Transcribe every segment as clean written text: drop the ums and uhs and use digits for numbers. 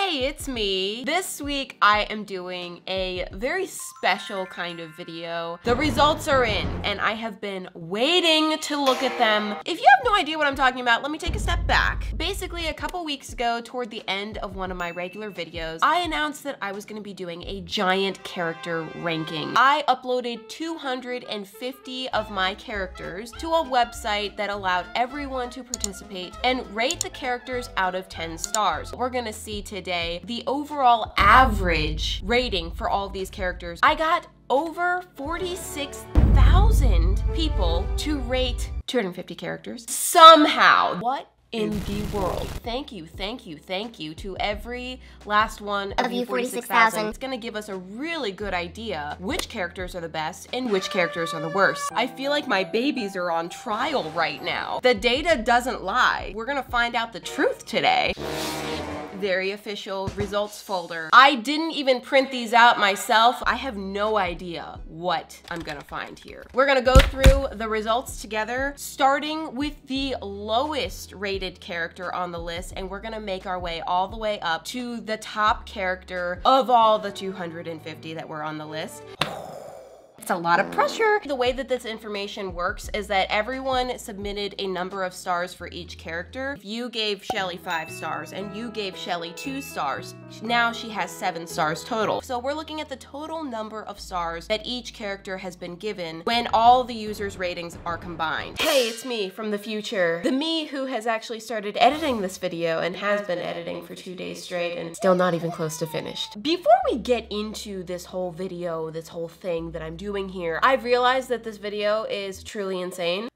Hey, it's me. This week I am doing a very special kind of video. The results are in and I have been waiting to look at them. If you have no idea what I'm talking about, let me take a step back. Basically, a couple weeks ago, toward the end of one of my regular videos, I announced that I was gonna be doing a giant character ranking. I uploaded 250 of my characters to a website that allowed everyone to participate and rate the characters out of 10 stars. We're gonna see today the overall average rating for all of these characters. I got over 46,000 people to rate 250 characters. Somehow. What in the world? Thank you to every last one of you 46,000. It's gonna give us a really good idea which characters are the best and which characters are the worst. I feel like my babies are on trial right now. The data doesn't lie. We're gonna find out the truth today. Very official results folder. I didn't even print these out myself. I have no idea what I'm gonna find here. We're gonna go through the results together, starting with the lowest rated character on the list, and we're gonna make our way all the way up to the top character of all the 250 that were on the list. It's a lot of pressure. The way that this information works is that everyone submitted a number of stars for each character. If you gave Shelly 5 stars and you gave Shelly 2 stars, now she has 7 stars total. So we're looking at the total number of stars that each character has been given when all the users' ratings are combined. Hey, it's me from the future. The me who has actually started editing this video and has been editing for 2 days straight and still not even close to finished. Before we get into this whole video, this whole thing that I'm doing here, I've realized that this video is truly insane.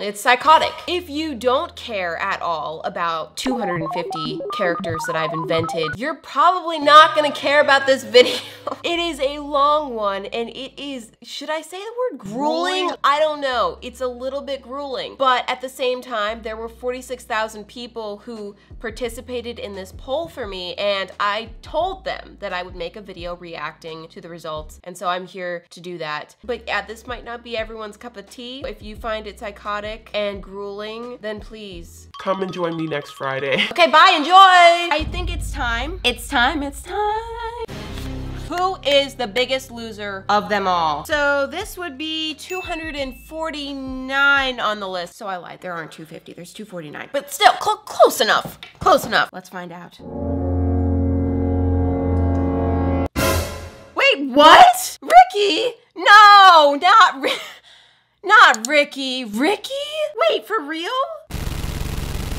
It's psychotic. If you don't care at all about 250 characters that I've invented, you're probably not gonna care about this video. It is a long one and it is, should I say the word grueling? I don't know. It's a little bit grueling. But at the same time, there were 46,000 people who participated in this poll for me, and I told them that I would make a video reacting to the results, and so I'm here to do that. But yeah, this might not be everyone's cup of tea. If you find it psychotic and grueling, then please come and join me next Friday. Okay, bye, enjoy! I think it's time. It's time. Who is the biggest loser of them all? So this would be 249 on the list. So I lied, there aren't 250, there's 249. But still, close enough. Close enough. Let's find out. Wait, what? Ricky? No, not Ricky. Ricky? Wait, for real?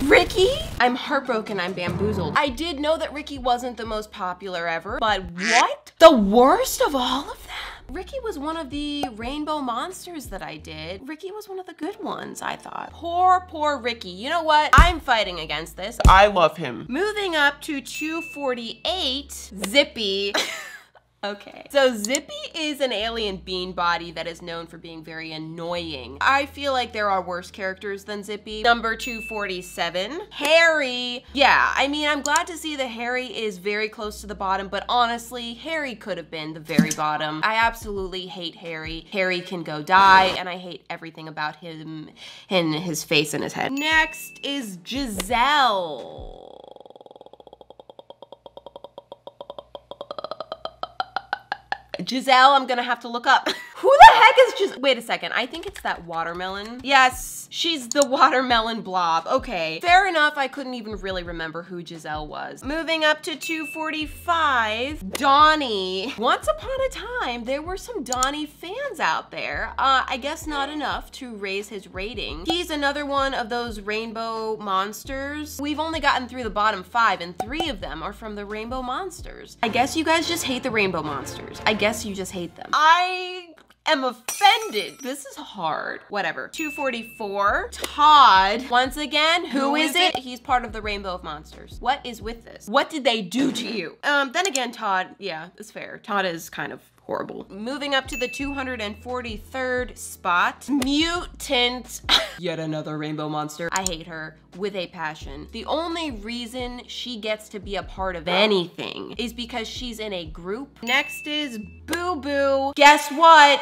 Ricky? I'm heartbroken, I'm bamboozled. I did know that Ricky wasn't the most popular ever, but what? The worst of all of them? Ricky was one of the rainbow monsters that I did. Ricky was one of the good ones, I thought. Poor Ricky. You know what? I'm fighting against this. I love him. Moving up to 248, Zippy. Okay, so Zippy is an alien bean body that is known for being very annoying. I feel like there are worse characters than Zippy. Number 247, Harry. Yeah, I mean, I'm glad to see that Harry is very close to the bottom, but honestly, Harry could have been the very bottom. I absolutely hate Harry. Harry can go die, and I hate everything about him and his face and his head. Next is Giselle. Giselle, I'm gonna have to look up. Who the heck is Giselle? Wait a second, I think it's that watermelon. Yes, she's the watermelon blob. Okay, fair enough, I couldn't even really remember who Giselle was. Moving up to 245, Donnie. Once upon a time, there were some Donnie fans out there. I guess not enough to raise his rating. He's another one of those rainbow monsters. We've only gotten through the bottom 5, and 3 of them are from the rainbow monsters. I guess you guys just hate the rainbow monsters. I guess you just hate them. I am offended. This is hard. Whatever. 244. Todd. Once again, who is it? He's part of the rainbow of monsters. What is with this? What did they do to you? Then again, Todd, yeah, it's fair. Todd is kind of horrible. Moving up to the 243rd spot, Mutant. Yet another rainbow monster. I hate her with a passion. The only reason she gets to be a part of anything is because she's in a group. Next is Boo Boo. Guess what?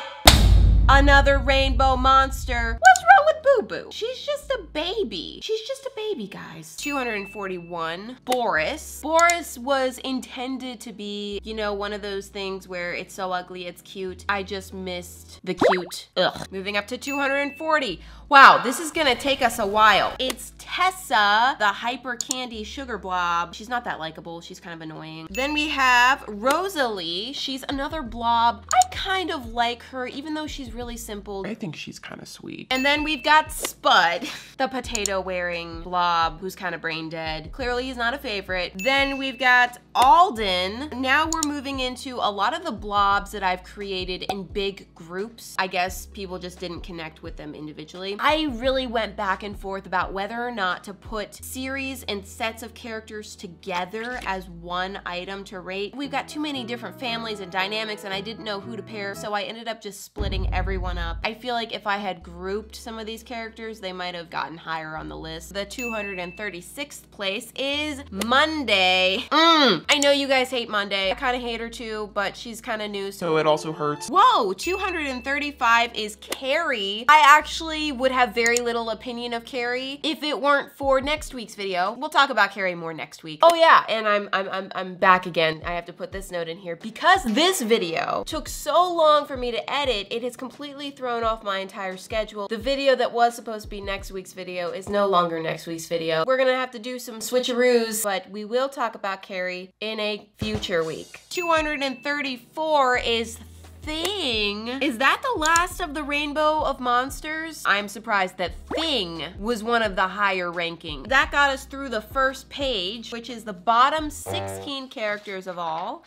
Another rainbow monster. What's wrong with Boo Boo? She's just a baby. She's just a baby, guys. 241. Boris. Boris was intended to be, you know, one of those things where it's so ugly, it's cute. I just missed the cute. Ugh. Moving up to 240. Wow, this is gonna take us a while. It's Tessa, the hyper candy sugar blob. She's not that likable. She's kind of annoying. Then we have Rosalie. She's another blob. I kind of like her, even though she's really simple. I think she's kind of sweet. And then we've got Spud, the potato-wearing blob who's kind of brain dead. Clearly he's not a favorite. Then we've got Alden. Now we're moving into a lot of the blobs that I've created in big groups. I guess people just didn't connect with them individually. I really went back and forth about whether or not to put series and sets of characters together as one item to rate. We've got too many different families and dynamics and I didn't know who to pair, so I ended up just splitting everyone up. I feel like if I had grouped some of these characters, they might have gotten higher on the list. The 236th place is Monday. I know you guys hate Monday. I kind of hate her too, but she's kind of new. So it also hurts. Whoa, 235 is Carrie. I actually would have very little opinion of Carrie if it weren't for next week's video. We'll talk about Carrie more next week. Oh yeah, and I'm back again. I have to put this note in here. Because this video took so long for me to edit, it has completely thrown off my entire schedule. The video that was supposed to be next week's video is no longer next week's video. We're gonna have to do some switcheroos, but we will talk about Carrie in a future week. 234 is Thing. Is that the last of the rainbow of monsters? I'm surprised that Thing was one of the higher ranking. That got us through the first page, which is the bottom 16 characters of all.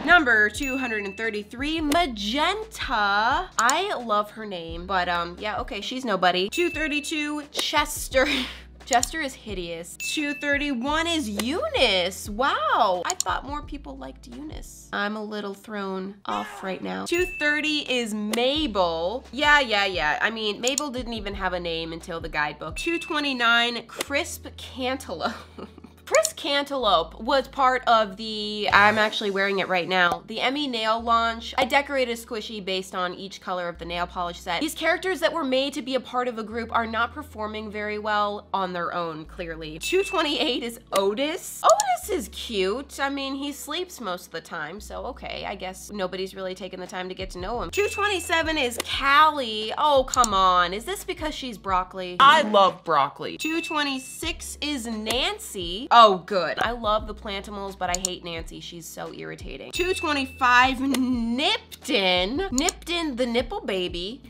Number 233, Magenta. I love her name, but yeah, okay, she's nobody. 232, Chester. Chester is hideous. 231 is Eunice. Wow, I thought more people liked Eunice. I'm a little thrown off right now. 230 is Mabel. Yeah. I mean, Mabel didn't even have a name until the guidebook. 229, Crisp Cantaloupe. Crisp Cantaloupe was part of the, I'm actually wearing it right now, the Emmy nail launch. I decorated a squishy based on each color of the nail polish set. These characters that were made to be a part of a group are not performing very well on their own, clearly. 228 is Otis. Otis is cute. I mean, he sleeps most of the time, so okay, I guess nobody's really taken the time to get to know him. 227 is Callie. Oh, come on. Is this because she's broccoli? I love broccoli. 226 is Nancy. Oh, good. I love the Plantimals, but I hate Nancy. She's so irritating. 225, Nipton. Nipton, the nipple baby.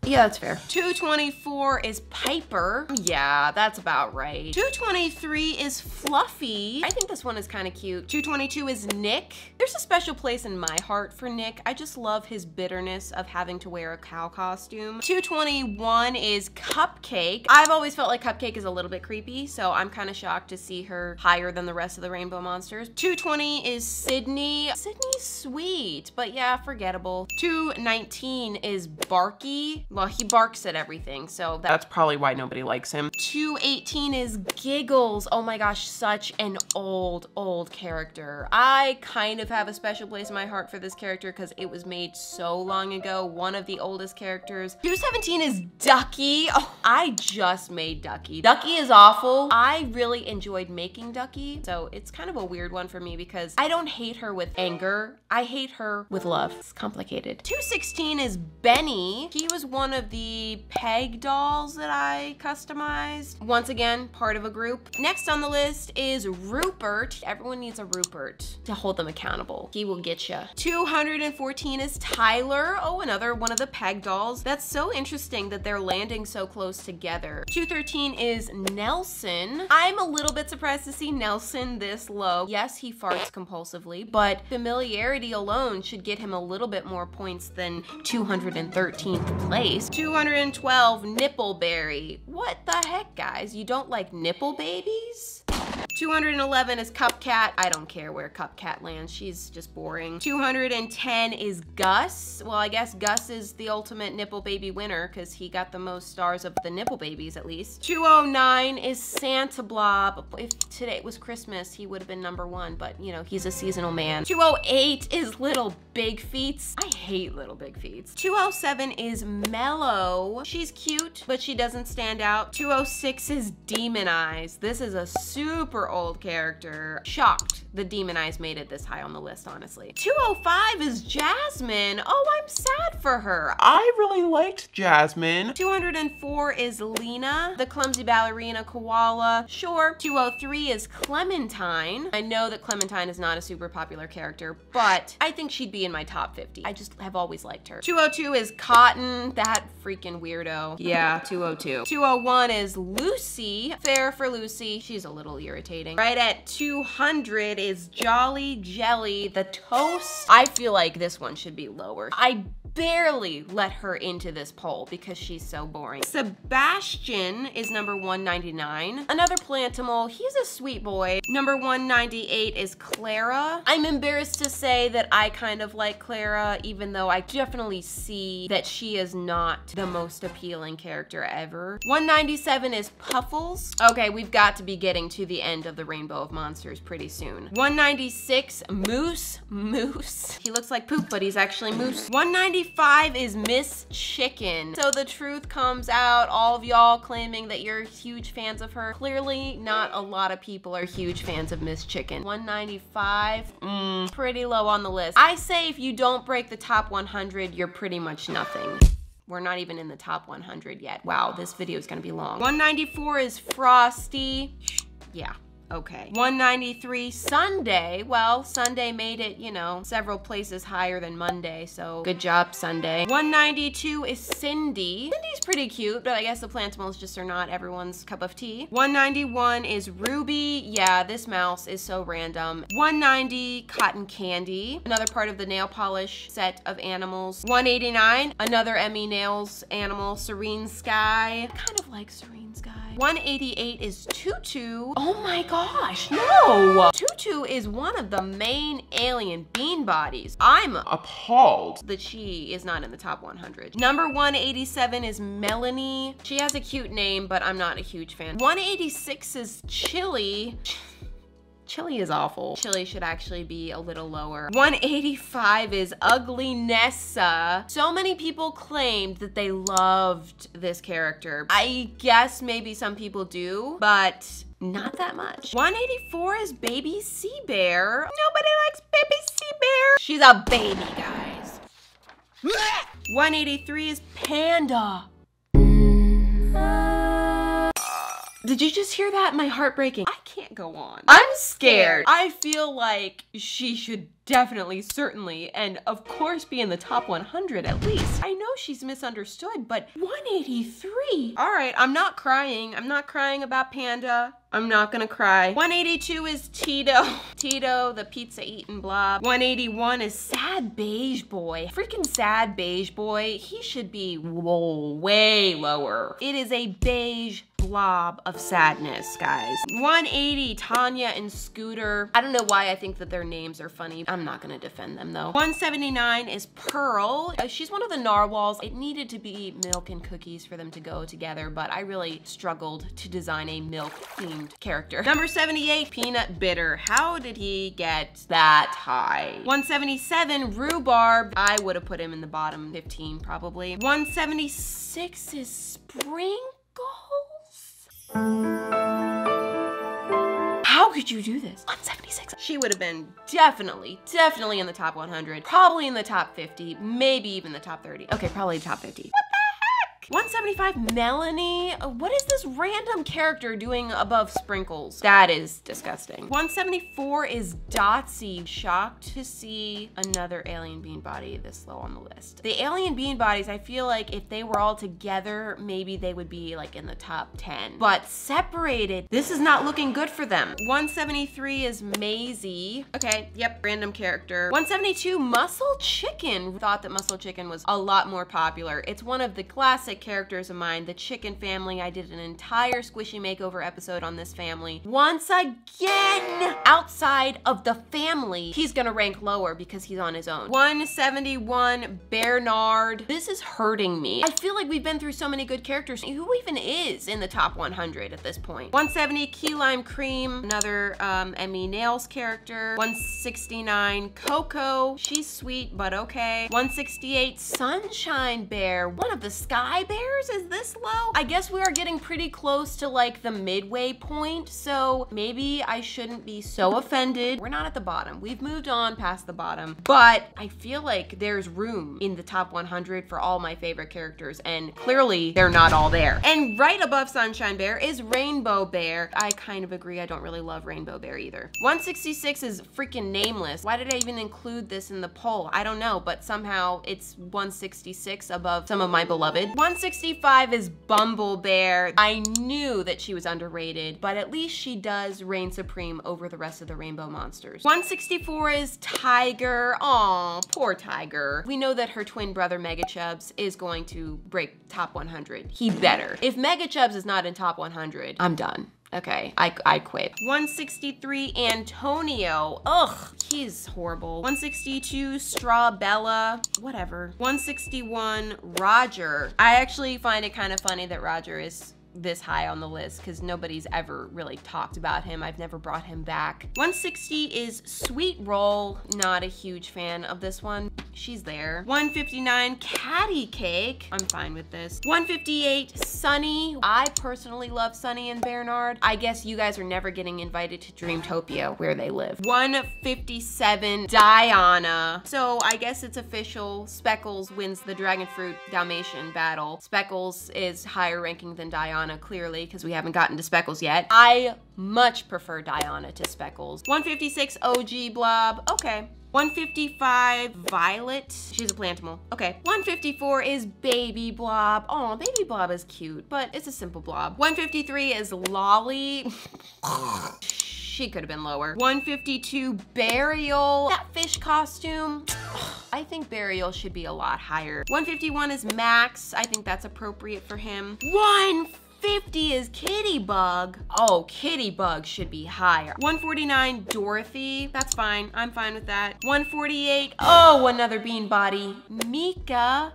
Yeah, that's fair. 224 is Piper. Yeah, that's about right. 223 is Fluffy. I think this one is kind of cute. 222 is Nick. There's a special place in my heart for Nick. I just love his bitterness of having to wear a cow costume. 221 is Cupcake. I've always felt like Cupcake is a little bit creepy, so I'm kind of shocked to see her higher than the rest of the rainbow monsters. 220 is Sydney. Sydney's sweet, but yeah, forgettable. 219 is Barky. Well, he barks at everything, so that's probably why nobody likes him. 218 is Giggles. Oh my gosh, such an old character. I kind of have a special place in my heart for this character because it was made so long ago. One of the oldest characters. 217 is Ducky. Oh, I just made Ducky. Ducky is awful. I really enjoyed making Ducky, so it's kind of a weird one for me because I don't hate her with anger. I hate her with love. It's complicated. 216 is Benny. He was one of the Peg dolls that I customized. Once again, part of a group. Next on the list is Rupert. Everyone needs a Rupert to hold them accountable. He will get you. 214 is Tyler. Oh, another one of the Peg dolls. That's so interesting that they're landing so close together. 213 is Nelson. I'm a little bit surprised to see Nelson this low. Yes, he farts compulsively, but familiarity alone should get him a little bit more points than 213th place. 212, Nippleberry. What the heck, guys? You don't like nipple babies? 211 is Cupcat. I don't care where Cupcat lands. She's just boring. 210 is Gus. Well, I guess Gus is the ultimate nipple baby winner because he got the most stars of the nipple babies, at least. 209 is Santa Blob. If today was Christmas, he would have been #1, but you know, he's a seasonal man. 208 is Little Big Feets. I hate Little Big Feets. 207 is Mellow. She's cute, but she doesn't stand out. 206 is Demon Eyes. This is a super old character. Shocked the Demon Eyes made it this high on the list, honestly. 205 is Jasmine. Oh, I'm sad for her. I really liked Jasmine. 204 is Lena, the clumsy ballerina koala. Sure. 203 is Clementine. I know that Clementine is not a super popular character, but I think she'd be in my top 50. I just have always liked her. 202 is Cotton, that freaking weirdo. Yeah, 202. 201 is Lucy. Fair for Lucy. She's a little irritating. Right at 200 is Jolly Jelly, the toast. I feel like this one should be lower. I barely let her into this poll because she's so boring. Sebastian is number 199. Another Plantimal, he's a sweet boy. Number 198 is Clara. I'm embarrassed to say that I kind of like Clara, even though I definitely see that she is not the most appealing character ever. 197 is Puffles. Okay, we've got to be getting to the end of the Rainbow of Monsters pretty soon. 196, Moose. Moose. He looks like poop, but he's actually moose. 195 is Miss Chicken. So the truth comes out, all of y'all claiming that you're huge fans of her. Clearly, not a lot of people are huge fans of Miss Chicken. 195, pretty low on the list. I say if you don't break the top 100, you're pretty much nothing. We're not even in the top 100 yet. Wow, this video is gonna be long. 194 is Frosty. Yeah. Okay. 193, Sunday. Well, Sunday made it, you know, several places higher than Monday, so good job, Sunday. 192 is Cindy. Cindy's pretty cute, but I guess the Plantimals just are not everyone's cup of tea. 191 is Ruby. Yeah, this mouse is so random. 190, Cotton Candy. Another part of the nail polish set of animals. 189, another Emmy Nails animal, Serene Sky. I kind of like Serene Sky. 188 is Tutu. Oh my gosh, no! Tutu is one of the main alien bean bodies. I'm Appalled. that she is not in the top 100. Number 187 is Melanie. She has a cute name, but I'm not a huge fan. 186 is Chili. Chili is awful. Chili should actually be a little lower. 185 is Ugly Nessa. So many people claimed that they loved this character. I guess maybe some people do, but not that much. 184 is Baby Sea Bear. Nobody likes Baby Sea Bear. She's a baby, guys. 183 is Panda. Did you just hear that? My heart breaking. I can't go on. I'm scared. I feel like she should definitely, certainly, and of course be in the top 100 at least. I know she's misunderstood, but 183? All right, I'm not crying. I'm not crying about Panda. I'm not gonna cry. 182 is Tito. Tito, the pizza eating blob. 181 is Sad Beige Boy. Freaking Sad Beige Boy. He should be way lower. It is a beige blob of sadness, guys. 180, Tanya and Scooter. I don't know why I think that their names are funny. I'm not gonna defend them though. 179 is Pearl. She's one of the narwhals. It needed to be milk and cookies for them to go together, but I really struggled to design a milk-themed character. Number 78, Peanut Bitter. How did he get that high? 177, Rhubarb. I would have put him in the bottom 15 probably. 176 is Sprinkles. How could you do this? 176. She would have been definitely in the top 100, probably in the top 50, maybe even the top 30. Okay, probably top 50. What the heck? 175, Melanie. What is this random character doing above Sprinkles? That is disgusting. 174 is Dotsy. Shocked to see another alien bean body this low on the list. The alien bean bodies, I feel like if they were all together, maybe they would be like in the top 10. But separated, this is not looking good for them. 173 is Maisie. Okay, yep, random character. 172, Muscle Chicken. Thought that Muscle Chicken was a lot more popular. It's one of the classic classic characters of mine, the chicken family. I did an entire Squishy makeover episode on this family. Once again, outside of the family, he's gonna rank lower because he's on his own. 171, Bernard. This is hurting me. I feel like we've been through so many good characters. Who even is in the top 100 at this point? 170, Key Lime Cream, another Emmy Nails character. 169, Coco. She's sweet, but okay. 168, Sunshine Bear. One of the Sky Bears? Is this low? I guess we are getting pretty close to like the midway point, so maybe I shouldn't be so offended. We're not at the bottom. We've moved on past the bottom, but I feel like there's room in the top 100 for all my favorite characters, and clearly they're not all there. And right above Sunshine Bear is Rainbow Bear. I kind of agree. I don't really love Rainbow Bear either. 166 is freaking nameless. Why did I even include this in the poll? I don't know, but somehow it's 166 above some of my beloved. 165 is Bumble Bear. I knew that she was underrated, but at least she does reign supreme over the rest of the rainbow monsters. 164 is Tiger. Aw, poor Tiger. We know that her twin brother Mega Chubs is going to break top 100. He better. If Mega Chubs is not in top 100, I'm done. Okay, I quit. 163, Antonio. Ugh, he's horrible. 162, Strawbella. Whatever. 161, Roger. I actually find it kind of funny that Roger is this high on the list because nobody's ever really talked about him. I've never brought him back. 160 is Sweet Roll. Not a huge fan of this one. She's there. 159, Catty Cake. I'm fine with this. 158, Sunny. I personally love Sunny and Bernard. I guess you guys are never getting invited to Dreamtopia where they live. 157, Diana. So I guess it's official. Speckles wins the Dragon Fruit Dalmatian battle. Speckles is higher ranking than Diana, clearly, because we haven't gotten to Speckles yet. I much prefer Diana to Speckles. 156, OG Blob. Okay. 155, Violet. She's a plantimal. Okay. 154 is Baby Blob. Oh, Baby Blob is cute, but it's a simple blob. 153 is Lolly. She could have been lower. 152, Burial. That fish costume. I think Burial should be a lot higher. 151 is Max. I think that's appropriate for him. 150 is Kitty Bug. Oh, Kitty Bug should be higher. 149, Dorothy. That's fine. I'm fine with that. 148, oh, another bean body. Mika.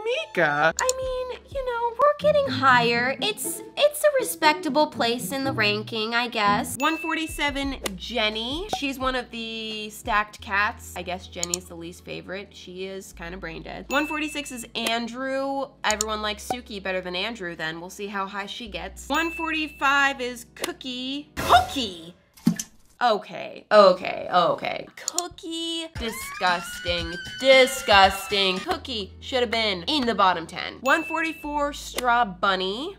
Mika. I mean, you know, we're getting higher. It's a respectable place in the ranking, I guess. 147, Jenny. She's one of the stacked cats. I guess Jenny's the least favorite. She is kind of brain dead. 146 is Andrew. Everyone likes Suki better than Andrew then. We'll see how high she gets. 145 is Cookie. Cookie! Okay. Cookie, disgusting, disgusting. Cookie should have been in the bottom 10. 144, Straw Bunny.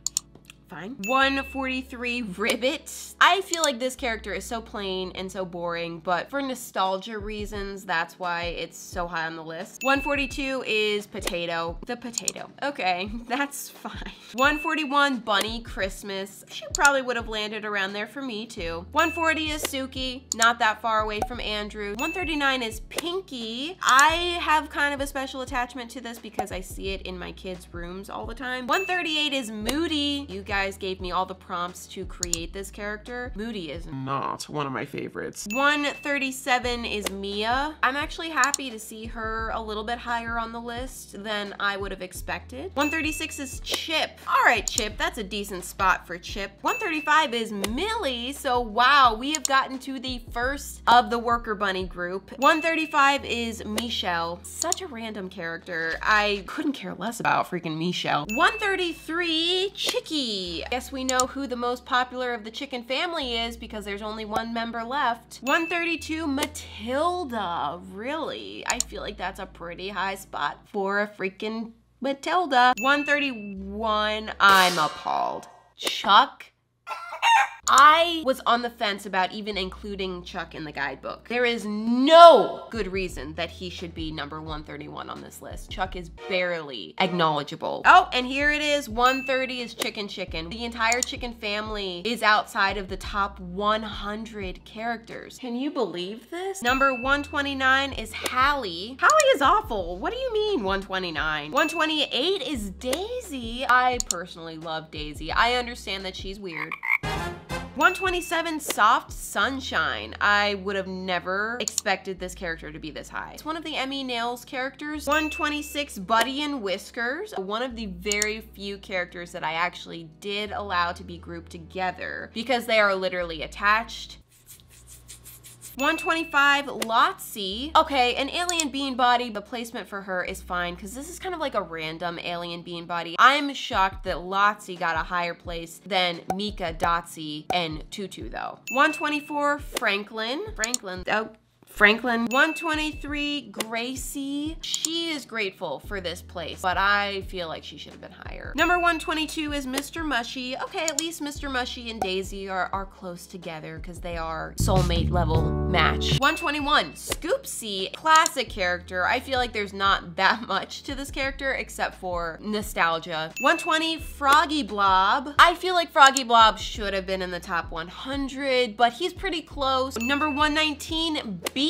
Fine. 143, Ribbit. I feel like this character is so plain and so boring, but for nostalgia reasons, that's why it's so high on the list. 142 is Potato. The Potato. Okay, that's fine. 141, Bunny Christmas. She probably would have landed around there for me too. 140 is Suki. Not that far away from Andrew. 139 is Pinky. I have kind of a special attachment to this because I see it in my kids' rooms all the time. 138 is Moody. You guys gave me all the prompts to create this character. Moody is Not one of my favorites. 137 is Mia. I'm actually happy to see her a little bit higher on the list than I would have expected. 136 is Chip. All right, Chip, that's a decent spot for Chip. 135 is Millie. So wow, we have gotten to the first of the worker bunny group. 135 is Michelle. Such a random character. I couldn't care less about freaking Michelle. 133, Chicky. Guess we know who the most popular of the chicken family is because there's only one member left. 132, Matilda. Really? I feel like that's a pretty high spot for a freaking Matilda. 131, I'm appalled. Chuck. I was on the fence about even including Chuck in the guidebook. There is no good reason that he should be number 131 on this list. Chuck is barely acknowledgeable. Oh, and here it is. 130 is Chicken Chicken. The entire Chicken family is outside of the top 100 characters. Can you believe this? Number 129 is Hallie. Hallie is awful. What do you mean 129? 128 is Daisy. I personally love Daisy. I understand that she's weird. 127, Soft Sunshine. I would have never expected this character to be this high. It's one of the Emmy Nails characters. 126, Buddy and Whiskers. One of the very few characters that I actually did allow to be grouped together because they are literally attached. 125, Lotsie. Okay, an alien bean body, the placement for her is fine because this is kind of like a random alien bean body. I'm shocked that Lotsie got a higher place than Mika, Dotsie, and Tutu though. 124, Franklin. Franklin. 123, Gracie. She is grateful for this place, but I feel like she should have been higher. Number 122 is Mr. Mushy. Okay, at least Mr. Mushy and Daisy are close together because they are soulmate level match. 121, Scoopsy. Classic character. I feel like there's not that much to this character except for nostalgia. 120, Froggy Blob. I feel like Froggy Blob should have been in the top 100, but he's pretty close. Number 119, Beans.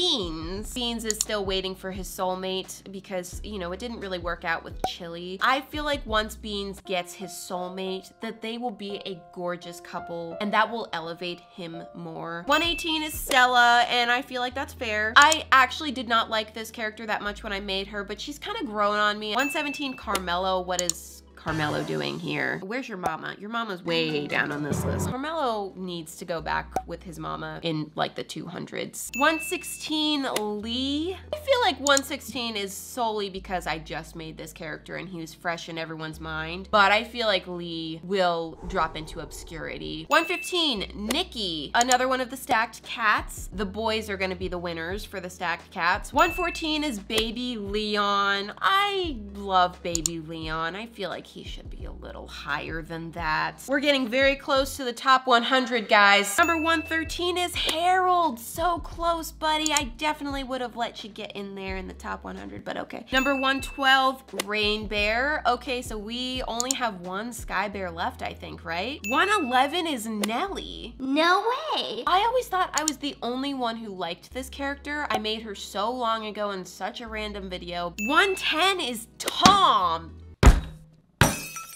Beans is still waiting for his soulmate because, you know, it didn't really work out with Chili. I feel like once Beans gets his soulmate, that they will be a gorgeous couple and that will elevate him more. 118 is Stella, and I feel like that's fair. I actually did not like this character that much when I made her, but she's kind of grown on me. 117, Carmelo. What is Carmelo doing here? Where's your mama? Your mama's way down on this list. Carmelo needs to go back with his mama in like the 200s. 116, Lee. I feel like 116 is solely because I just made this character and he was fresh in everyone's mind, but I feel like Lee will drop into obscurity. 115, Nikki. Another one of the stacked cats. The boys are gonna be the winners for the stacked cats. 114 is Baby Leon. I love Baby Leon. I feel like he should be a little higher than that. We're getting very close to the top 100, guys. Number 113 is Harold. So close, buddy. I definitely would have let you get in there in the top 100, but okay. Number 112, Rain Bear. Okay, so we only have one Sky Bear left, I think, right? 111 is Nelly. No way. I always thought I was the only one who liked this character. I made her so long ago in such a random video. 110 is Tom.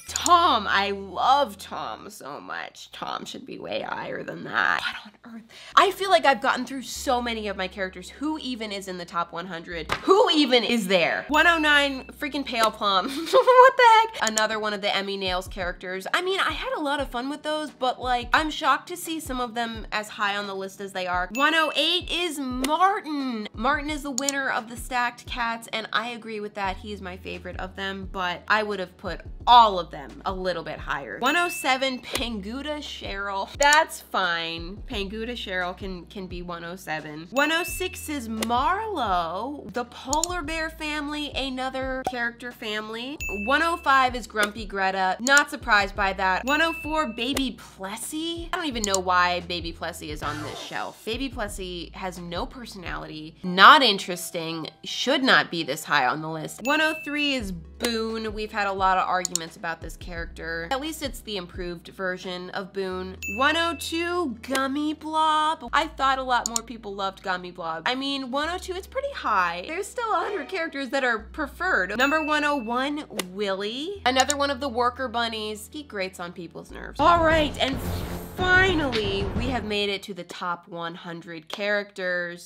Tom, I love Tom so much. Tom should be way higher than that. What on earth? I feel like I've gotten through so many of my characters. Who even is in the top 100? Who even is there? 109, freaking Pale Plum. What the heck? Another one of the Emmy Nails characters. I mean, I had a lot of fun with those, but like, I'm shocked to see some of them as high on the list as they are. 108 is Martin. Martin is the winner of the stacked cats, and I agree with that. He is my favorite of them, but I would have put all of them a little bit higher. 107, Panguda Cheryl. That's fine. Panguda Cheryl can be 107. 106 is Marlo, the polar bear family, another character family. 105 is Grumpy Greta. Not surprised by that. 104, Baby Plessy. I don't even know why Baby Plessy is on this shelf. Baby Plessy has no personality, not interesting, should not be this high on the list. 103 is Boone. We've had a lot of arguments about this character. At least it's the improved version of Boone. 102, Gummy Blob. I thought a lot more people loved Gummy Blob. I mean, 102 is pretty high. There's still 100 characters that are preferred. Number 101, Willy. Another one of the worker bunnies. He grates on people's nerves. All right, and finally, we have made it to the top 100 characters.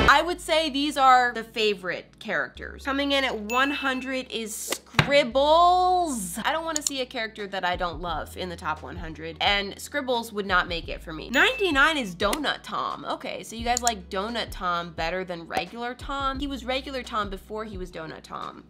I would say these are the favorite characters. Coming in at 100 is Scribbles. I don't want to see a character that I don't love in the top 100, and Scribbles would not make it for me. 99 is Donut Tom. Okay, so you guys like Donut Tom better than regular Tom? He was regular Tom before he was Donut Tom.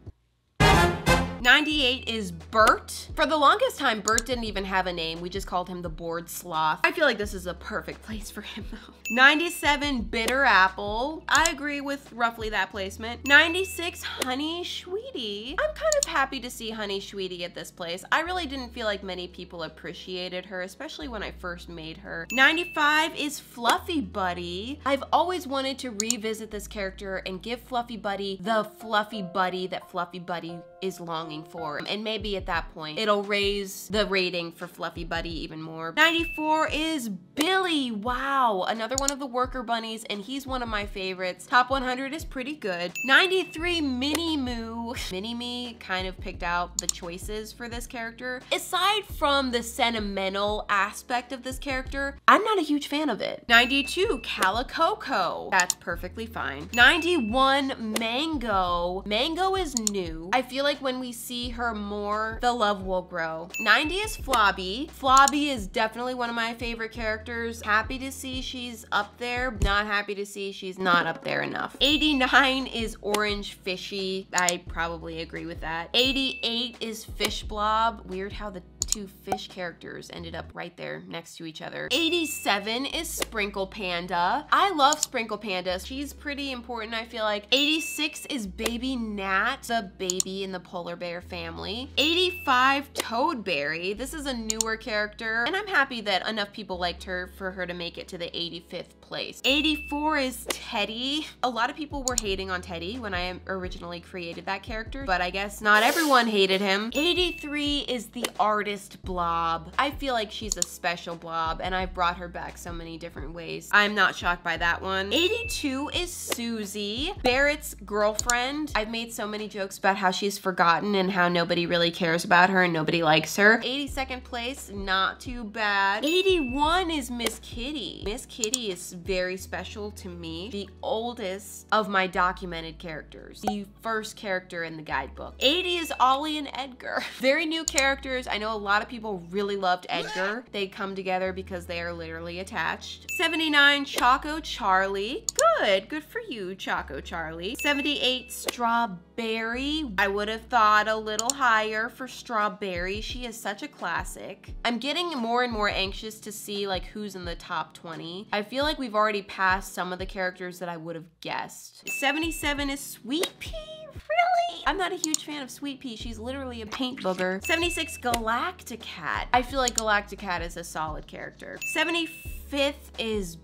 98 is Bert. For the longest time, Bert didn't even have a name. We just called him the Bored Sloth. I feel like this is a perfect place for him though. 97, Bitter Apple. I agree with roughly that placement. 96, Honey Sweetie. I'm kind of happy to see Honey Sweetie at this place. I really didn't feel like many people appreciated her, especially when I first made her. 95 is Fluffy Buddy. I've always wanted to revisit this character and give Fluffy Buddy the Fluffy Buddy that Fluffy Buddy is longing for. And maybe at that point, it'll raise the rating for Fluffy Buddy even more. 94 is Billy. Wow, another one of the worker bunnies, and he's one of my favorites. Top 100 is pretty good. 93, Minnie Moo. Minnie Me kind of picked out the choices for this character. Aside from the sentimental aspect of this character, I'm not a huge fan of it. 92, Calicoco. That's perfectly fine. 91, Mango. Mango is new. I feel like when we see her more, the love will grow. 90 is Flobby. Flobby is definitely one of my favorite characters. Happy to see she's up there. Not happy to see she's not up there enough. 89 is Orange Fishy. I probably agree with that. 88 is Fish Blob. Weird how the two fish characters ended up right there next to each other. 87 is Sprinkle Panda. I love Sprinkle Panda. She's pretty important, I feel like. 86 is Baby Nat, the baby in the polar bear family. 85, Toadberry. This is a newer character, and I'm happy that enough people liked her for her to make it to the 85th place. 84 is Teddy. A lot of people were hating on Teddy when I originally created that character, but I guess not everyone hated him. 83 is the Artist Blob. I feel like she's a special blob, and I've brought her back so many different ways. I'm not shocked by that one. 82 is Susie, Barrett's girlfriend. I've made so many jokes about how she's forgotten and how nobody really cares about her and nobody likes her. 82nd place, not too bad. 81 is Miss Kitty. Miss Kitty is very special to me. The oldest of my documented characters. The first character in the guidebook. 80 is Ollie and Edgar. Very new characters. I know a lot of people really loved Edgar. They come together because they are literally attached. 79, Choco Charlie. Good for you, Choco Charlie. 78, Strawberry. I would have thought a little higher for Strawberry. She is such a classic. I'm getting more and more anxious to see like who's in the top 20. I feel like we've already passed some of the characters that I would have guessed. 77 is Sweet Pea. Really? I'm not a huge fan of Sweet Pea. She's literally a paint booger. 76, Galacticat. I feel like Galacticat is a solid character. 75th is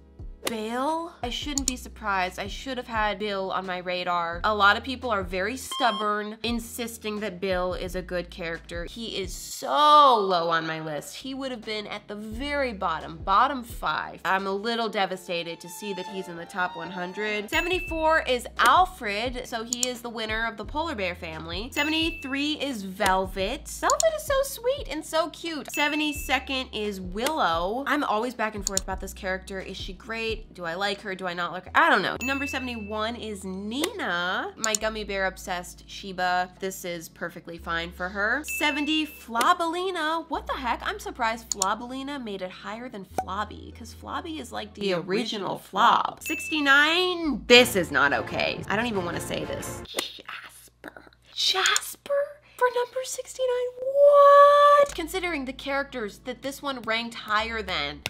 Bill. I shouldn't be surprised. I should have had Bill on my radar. A lot of people are very stubborn, insisting that Bill is a good character. He is so low on my list. He would have been at the very bottom 5. I'm a little devastated to see that he's in the top 100. 74 is Alfred, so he is the winner of the polar bear family. 73 is Velvet. Velvet is so sweet and so cute. 72nd is Willow. I'm always back and forth about this character. Is she great? Do I like her? Do I not like her? I don't know. Number 71 is Nina, my gummy bear obsessed Shiba. This is perfectly fine for her. 70, Flobalina. What the heck? I'm surprised Flobalina made it higher than Flobby, because Flobby is like the original Flob. 69, this is not okay. I don't even want to say this. Jasper? For number 69, what? Considering the characters that this one ranked higher than,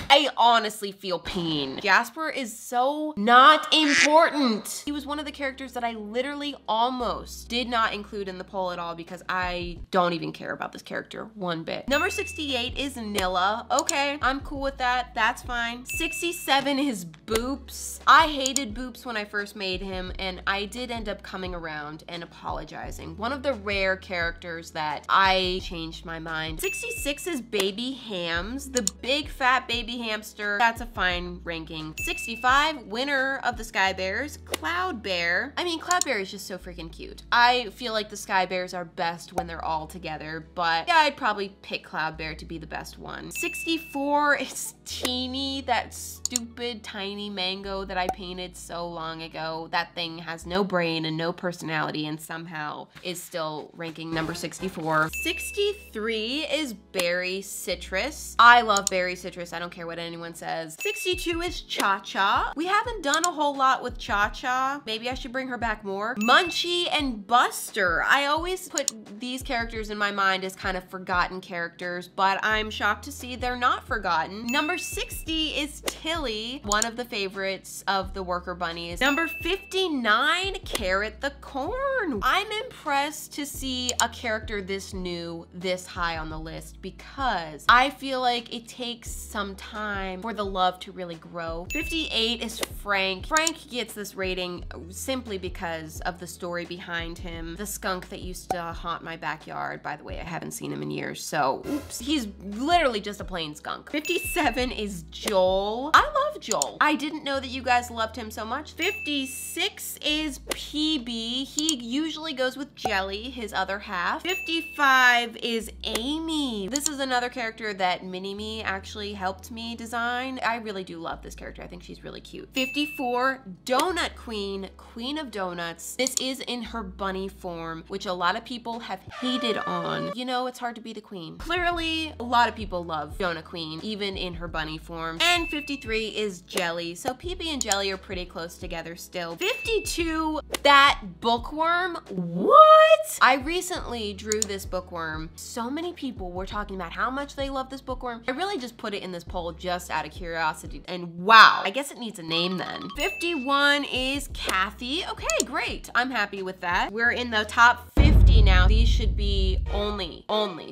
I honestly feel pain. Jasper is so not important. He was one of the characters that I literally almost did not include in the poll at all because I don't even care about this character one bit. Number 68 is Nilla. Okay, I'm cool with that. That's fine. 67 is Boops. I hated Boops when I first made him, and I did end up coming around and apologizing. One of the rare characters that I changed my mind. 66 is Baby Hams, the big fat baby hamster. That's a fine ranking. 65, winner of the Sky Bears, Cloud Bear. I mean, Cloud Bear is just so freaking cute. I feel like the Sky Bears are best when they're all together, but yeah, I'd probably pick Cloud Bear to be the best one. 64 is Teeny, that stupid tiny mango that I painted so long ago. That thing has no brain and no personality and somehow is still ranking number 64. 63 is Berry Citrus. I love Berry Citrus. I don't care what anyone says. 62 is Cha-Cha. We haven't done a whole lot with Cha-Cha. Maybe I should bring her back more. Munchie and Buster. I always put these characters in my mind as kind of forgotten characters, but I'm shocked to see they're not forgotten. Number Number 60 is Tilly, one of the favorites of the worker bunnies. Number 59, Carrot the Corn. I'm impressed to see a character this new, this high on the list, because I feel like it takes some time for the love to really grow. 58 is Frank. Frank gets this rating simply because of the story behind him. The skunk that used to haunt my backyard. By the way, I haven't seen him in years, so oops. He's literally just a plain skunk. 57 is Joel. I love Joel. I didn't know that you guys loved him so much. 56 is PB. He usually goes with Jelly, his other half. 55 is Amy. This is another character that Mini-Me actually helped me design. I really do love this character. I think she's really cute. 54, Donut Queen, Queen of Donuts. This is in her bunny form, which a lot of people have hated on. You know, it's hard to be the queen. Clearly, a lot of people love Donut Queen, even in her bunny form. And 53 is Jelly. So PB and Jelly are pretty close together still. 52, that bookworm. What? I recently drew this bookworm. So many people were talking about how much they love this bookworm. I really just put it in this poll just out of curiosity. And wow, I guess it needs a name then. 51 is Kathy. Okay, great. I'm happy with that. We're in the top 50 now. These should be only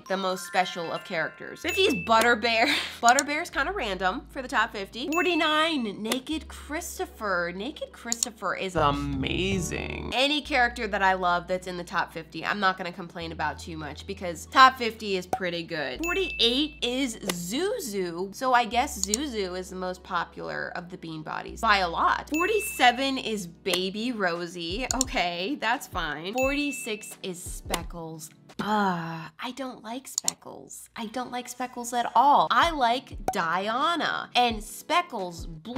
the most special of characters. 50 is Butterbear. Butterbear's kind of random for the top 50. 49, Naked Christopher. Naked Christopher is amazing. Any character that I love that's in the top 50, I'm not gonna complain about too much because top 50 is pretty good. 48 is Zuzu. So I guess Zuzu is the most popular of the bean bodies by a lot. 47 is Baby Rosie. Okay, that's fine. 46 is Speckles. I don't like Speckles. I don't like Speckles at all. I like Diana, and Speckles blew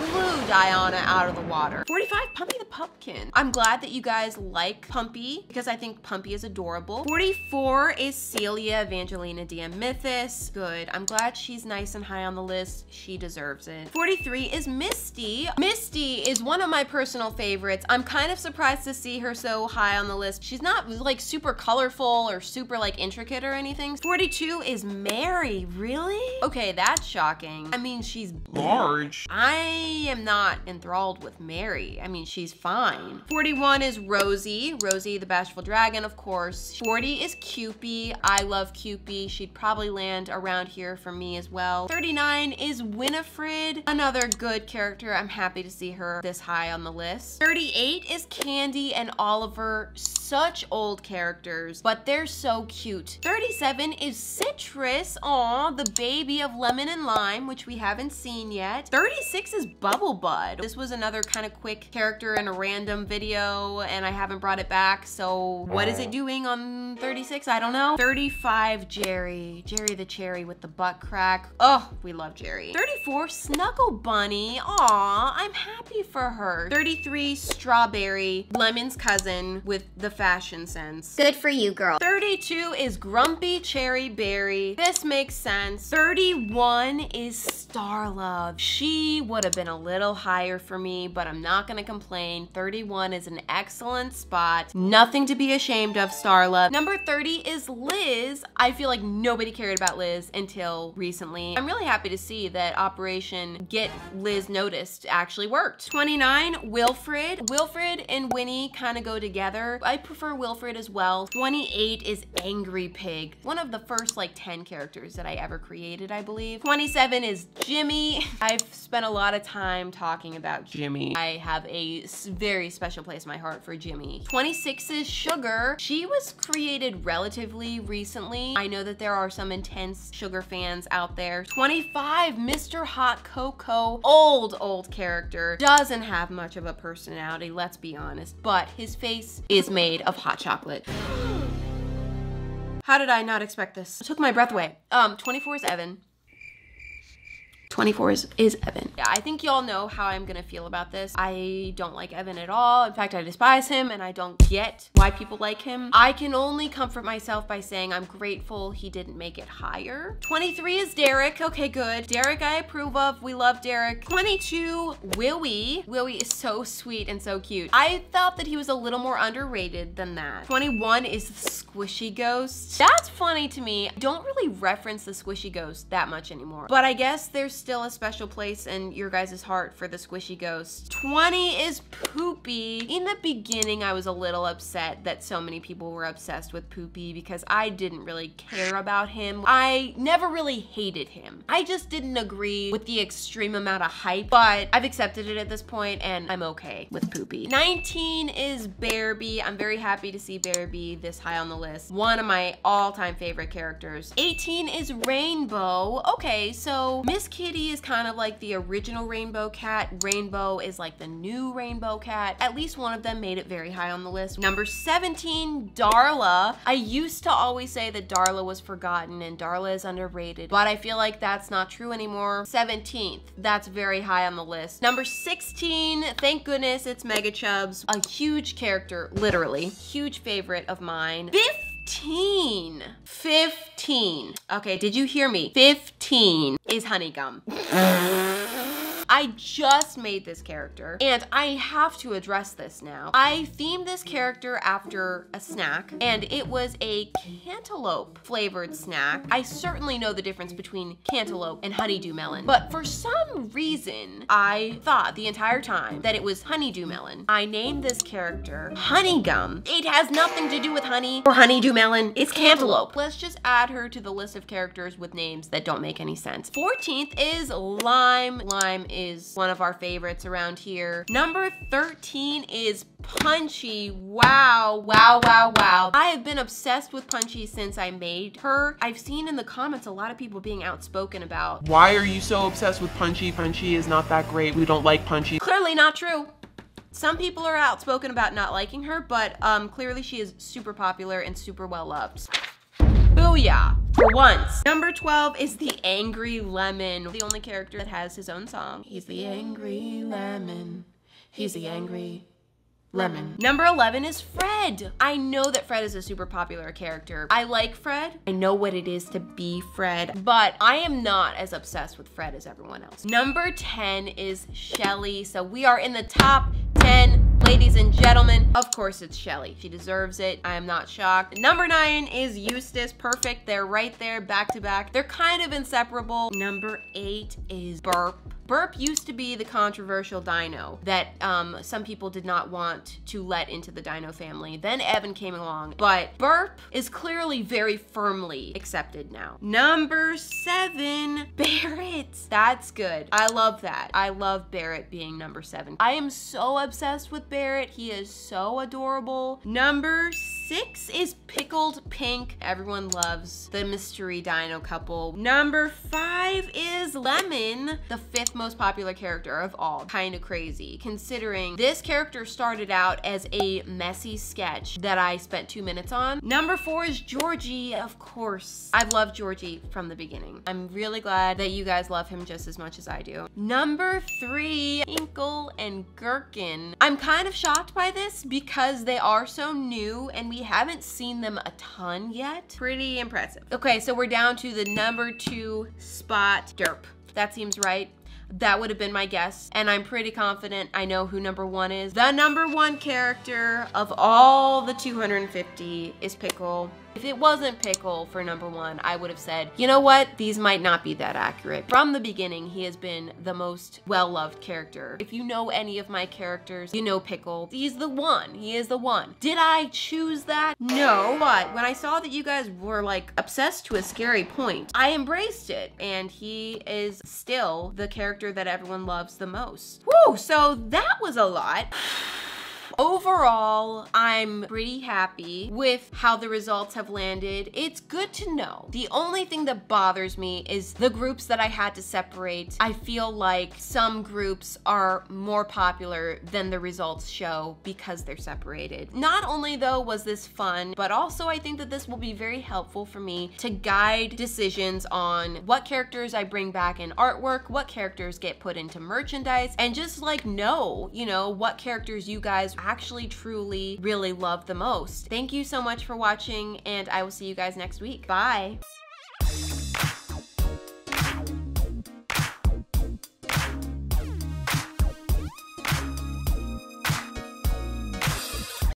Diana out of the water. 45, Pumpy the Pumpkin. I'm glad that you guys like Pumpy because I think Pumpy is adorable. 44 is Celia Evangelina Diamithis. Good. I'm glad she's nice and high on the list. She deserves it. 43 is Misty. Misty is one of my personal favorites. I'm kind of surprised to see her so high on the list. She's not like super colorful or super like intricate or anything. 42 is Mary. Really? Okay, that's shocking. I mean, she's large. I am not enthralled with Mary. I mean, she's fine. 41 is Rosie. Rosie the Bashful Dragon, of course. 40 is Cupie. I love Cupie. She'd probably land around here for me as well. 39 is Winifred. Another good character. I'm happy to see her this high on the list. 38 is Candy and Oliver. Such old characters, but they're so cute. 37 is Citrus. Aw, the baby of Lemon and Lime, which we haven't seen yet. 36 is Bubble Bud. This was another kind of quick character in a random video, and I haven't brought it back, so what is it doing on 36? I don't know. 35, Jerry. Jerry the cherry with the butt crack. Oh, we love Jerry. 34, Snuggle Bunny. Aw, I'm happy for her. 33, Strawberry, Lemon's cousin with the fashion sense. Good for you, girl. 32 is Grumpy Cherry Berry. This makes sense. 31 is Starlove. She would have been a little higher for me, but I'm not gonna complain. 31 is an excellent spot. Nothing to be ashamed of, Starlove. Number 30 is Liz. I feel like nobody cared about Liz until recently. I'm really happy to see that Operation Get Liz Noticed actually worked. 29, Wilfred. Wilfred and Winnie kind of go together. I prefer Wilfred as well. 28 is Angry Pig. One of the first like 10 characters that I ever created, I believe. 27 is Jimmy. I've spent a lot of time talking about Jimmy. I have a very special place in my heart for Jimmy. 26 is Sugar. She was created relatively recently. I know that there are some intense Sugar fans out there. 25, Mr. Hot Cocoa. Old character. Doesn't have much of a personality, let's be honest, but his face is made of hot chocolate. How did I not expect this? It took my breath away. 24 is Evan. 24 is Evan. Yeah, I think y'all know how I'm gonna feel about this. I don't like Evan at all. In fact, I despise him and I don't get why people like him. I can only comfort myself by saying I'm grateful he didn't make it higher. 23 is Derek. Okay, good. Derek I approve of. We love Derek. 22, Willie. Willie is so sweet and so cute. I thought that he was a little more underrated than that. 21 is the Squishy Ghost. That's funny to me. I don't really reference the Squishy Ghost that much anymore, but I guess there's still a special place in your guys' heart for the squishy ghost. 20 is Poopy. In the beginning, I was a little upset that so many people were obsessed with Poopy because I didn't really care about him. I never really hated him. I just didn't agree with the extreme amount of hype, but I've accepted it at this point and I'm okay with Poopy. 19 is Bearby. I'm very happy to see Bearby this high on the list. One of my all-time favorite characters. 18 is Rainbow. Okay, so Miss Kitty is kind of like the original Rainbow Cat. Rainbow is like the new Rainbow Cat. At least one of them made it very high on the list. Number 17, Darla. I used to always say that Darla was forgotten and Darla is underrated, but I feel like that's not true anymore. 17th, that's very high on the list. Number 16, thank goodness it's Mega Chubs. A huge character, literally. Huge favorite of mine. 15. Okay, did you hear me? 15 is Honeygum. I just made this character and I have to address this now. I themed this character after a snack and it was a cantaloupe flavored snack. I certainly know the difference between cantaloupe and honeydew melon, but for some reason I thought the entire time that it was honeydew melon. I named this character Honeygum. It has nothing to do with honey or honeydew melon. It's cantaloupe. Let's just add her to the list of characters with names that don't make any sense. 14th is Lime. Lime is one of our favorites around here. Number 13 is Punchy. Wow. I have been obsessed with Punchy since I made her. I've seen in the comments a lot of people being outspoken about, why are you so obsessed with Punchy? Punchy is not that great. We don't like Punchy. Clearly not true. Some people are outspoken about not liking her, but clearly she is super popular and super well loved. Booyah, for once. Number 12 is the Angry Lemon, the only character that has his own song. He's the angry lemon. He's the angry lemon. Number 11 is Fred. I know that Fred is a super popular character. I like Fred. I know what it is to be Fred, but I am not as obsessed with Fred as everyone else. Number 10 is Shelly. So we are in the top 10. Ladies and gentlemen, of course it's Shelly. She deserves it. I am not shocked. Number 9 is Eustace. Perfect. They're right there, back to back. They're kind of inseparable. Number 8 is Burp. Burp used to be the controversial dino that some people did not want to let into the dino family. Then Evan came along, but Burp is clearly very firmly accepted now. Number 7, Barrett. That's good. I love that. I love Barrett being number 7. I am so obsessed with Barrett. He is so adorable. Number 6 is Pickled Pink. Everyone loves the mystery dino couple. Number 5 is Lemon, the 5th most popular character of all. Kind of crazy, considering this character started out as a messy sketch that I spent 2 minutes on. Number 4 is Georgie, of course. I've loved Georgie from the beginning. I'm really glad that you guys love him just as much as I do. Number 3, Inkle and Gherkin. I'm kind of shocked by this because they are so new and we haven't seen them a ton yet. Pretty impressive. Okay, so we're down to the number 2 spot. Derp. That seems right. That would have been my guess, and I'm pretty confident I know who number 1 is. The number 1 character of all the 250 is Pickle. If it wasn't Pickle for number 1, I would have said, you know what? These might not be that accurate. From the beginning, he has been the most well-loved character. If you know any of my characters, you know Pickle. He's the one. He is the one. Did I choose that? No, but when I saw that you guys were like obsessed to a scary point, I embraced it, and he is still the character that everyone loves the most. Woo, so that was a lot. Overall, I'm pretty happy with how the results have landed. It's good to know. The only thing that bothers me is the groups that I had to separate. I feel like some groups are more popular than the results show because they're separated. Not only though was this fun, but also I think that this will be very helpful for me to guide decisions on what characters I bring back in artwork, what characters get put into merchandise, and just like know, you know, what characters you guys actually truly really love the most. Thank you so much for watching, and I will see you guys next week. Bye.